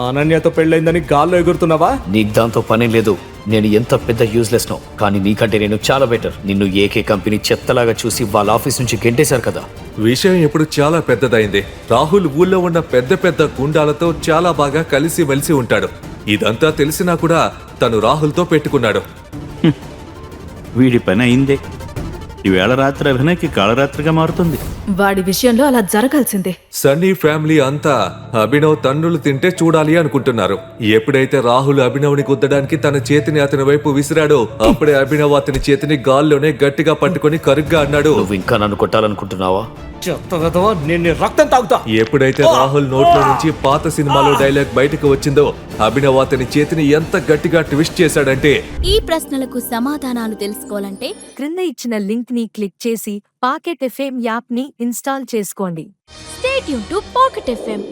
అనన్యతో పెళ్ళైందని గాల్లో ఎగురుతున్నావా? నీకు దాంతో పని లేదు. నేను ఎంత పెద్ద యూజ్లెస్ నో, కానీ నీకంటే నేను చాలా బెటర్. నిన్ను ఏకే కంపెనీ చెత్తలాగా చూసి వాళ్ళ ఆఫీస్ నుంచి గెంటేశారు కదా. విషయం ఇప్పుడు చాలా పెద్దదైంది. రాహుల్ ఊళ్ళో ఉన్న పెద్ద పెద్ద గుండాలతో చాలా బాగా కలిసి మెలిసి ఉంటాడు. ఇదంతా తెలిసినా కూడా తను రాహుల్తో పెట్టుకున్నాడు. వీడి పని అయిందే. ఈవేళ రాత్రి అభినయ్కి కాళరాత్రిగా మారుతుంది. వాడి విషయంలో అలా జరగాల్సిందే. సన్నీ ఫ్యామిలీ అంతా అభినవ్ తన్నులు తింటే చూడాలి అనుకుంటున్నారు. ఎప్పుడైతే రాహుల్ అభినవ్ని గుద్దడానికి తన చేతిని అతని వైపు విసిరాడో అప్పుడే అభినవ్ అతని చేతిని గాల్లోనే గట్టిగా పట్టుకొని కరుగ్గా అన్నాడు. నువ్వు ఇంకా నన్ను కొట్టాలనుకుంటున్నావా? నేను రక్తం తాగుతా. ఎప్పుడైతే రాహుల్ నోట్లో నుంచి పాత సినిమాలో డైలాగ్ బయటకు వచ్చిందో అభినవ్ అతని చేతిని ఎంత గట్టిగా ట్విస్ట్ చేశాడంటే. ఈ ప్రశ్నలకు సమాధానాలు తెలుసుకోవాలంటే క్రింద ఇచ్చిన లింక్ ని క్లిక్ చేసి పాకెట్ ఎఫ్ఎం యాప్ ని ఇన్స్టాల్ చేసుకోండి. Stay tune to pocket FM.